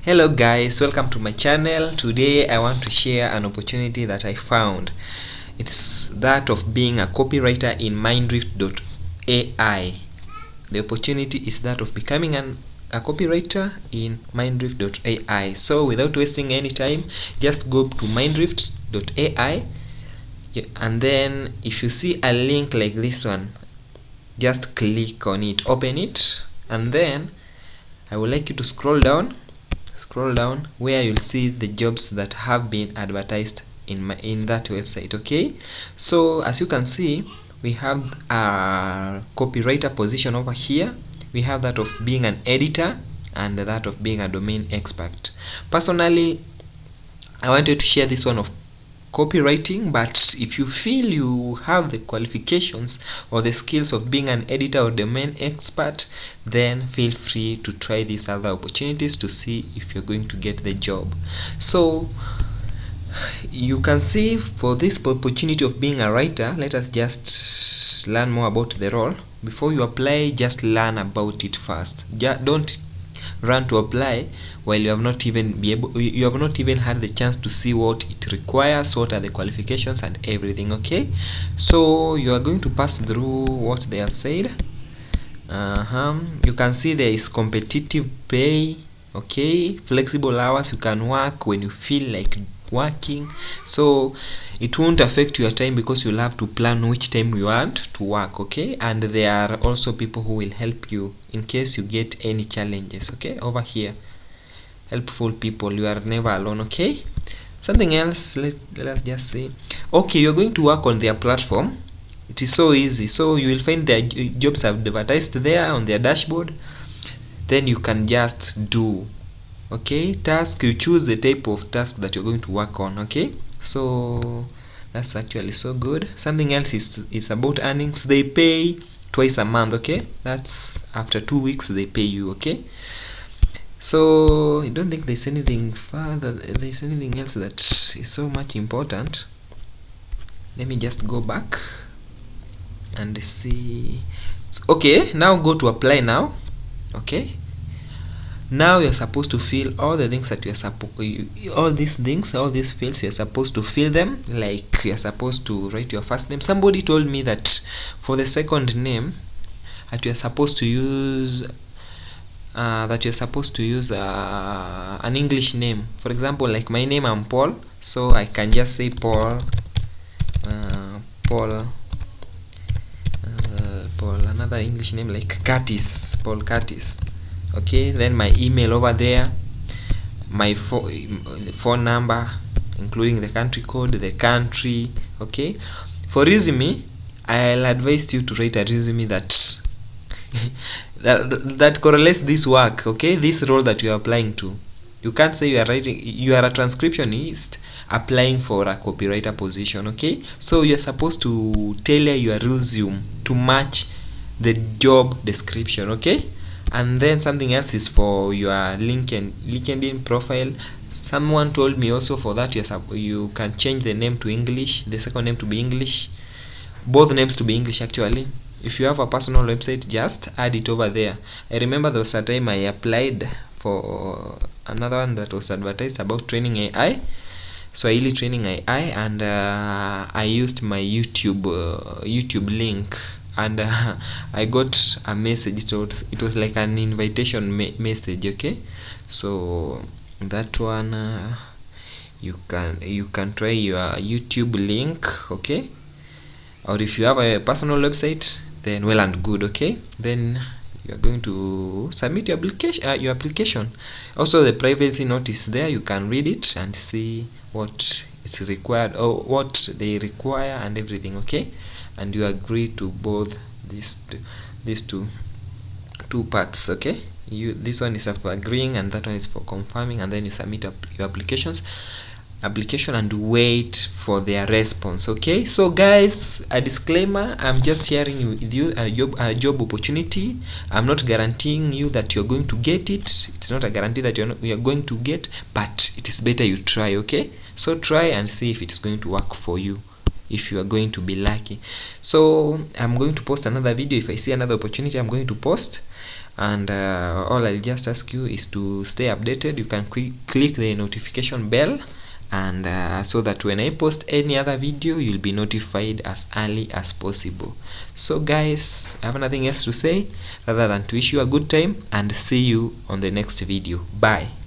Hello guys, welcome to my channel. Today I want to share an opportunity that I found. It's that of being a copywriter in Mindrift.ai. The opportunity is that of becoming a copywriter in Mindrift.ai. So without wasting any time, just go to Mindrift.ai, and then if you see a link like this one, just click on it, open it, and then I would like you to scroll down where you'll see the jobs that have been advertised in that website. Okay, so as you can see, we have a copywriter position over here. We have that of being an editor and that of being a domain expert. Personally, I wanted to share this one of copywriting, but if you feel you have the qualifications or the skills of being an editor or domain expert, then feel free to try these other opportunities to see if you're going to get the job. So you can see, for this opportunity of being a writer, let us just learn more about the role. Before you apply, just learn about it first. Don't run to apply while you have not even had the chance to see what it requires, what are the qualifications and everything. Okay, so you are going to pass through what they have said. You can see there is competitive pay, okay, flexible hours, you can work when you feel like working, so it won't affect your time because you'll have to plan which time you want to work. Okay, and there are also people who will help you in case you get any challenges. Okay, over here, helpful people, you are never alone. Okay, something else, let us just say, okay, you're going to work on their platform. It is so easy, so you will find their jobs advertised there on their dashboard, then you can just do, okay, task, you choose the type of task that you're going to work on. Okay, so that's actually so good. Something else is about earnings. They pay twice a month. Okay, that's after 2 weeks they pay you. Okay, so I don't think there's anything further, there's anything else that is so much important. Let me just go back and see. Okay, now go to apply now. Okay, now you're supposed to fill all the things that you're all these fields you're supposed to fill them. Like, you're supposed to write your first name. Somebody told me that for the second name that you're supposed to use an English name. For example, like my name, I'm Paul, so I can just say Paul, another English name like Curtis, Paul Curtis. Okay, then my email over there, my phone number, including the country code, the country. Okay, for resume, I'll advise you to write a resume that that correlates this work. Okay, this role that you are applying to. You can't say you are a transcriptionist applying for a copywriter position. Okay, so you're supposed to tailor your resume to match the job description. Okay, and then something else is for your LinkedIn profile. Someone told me also for that you can change the name to English, the second name to be English, both names to be English actually. If you have a personal website, just add it over there. I remember there was a time I applied for another one that was advertised about training AI, Swahili training AI, and I used my YouTube link, and I got a message. So it was like an invitation message. Okay, so that one you can try your YouTube link. Okay, or if you have a personal website, then well and good. Okay, then you are going to submit your application. Also, the privacy notice there, you can read it and see what is required or what they require and everything. Okay, and you agree to both these two parts. Okay, this one is for agreeing and that one is for confirming, and then you submit your application and wait for their response. Okay, so guys, a disclaimer, I'm just sharing with you a job opportunity. I'm not guaranteeing you that you're going to get it. It's not a guarantee that you're going to get, but it is better you try. Okay, so try and see if it's going to work for you, if you are going to be lucky. So I'm going to post another video. If I see another opportunity, I'm going to post. and all I'll just ask you is to stay updated. You can click the notification bell, and so that when I post any other video, you'll be notified as early as possible. So guys, I have nothing else to say other than to wish you a good time and see you on the next video. Bye.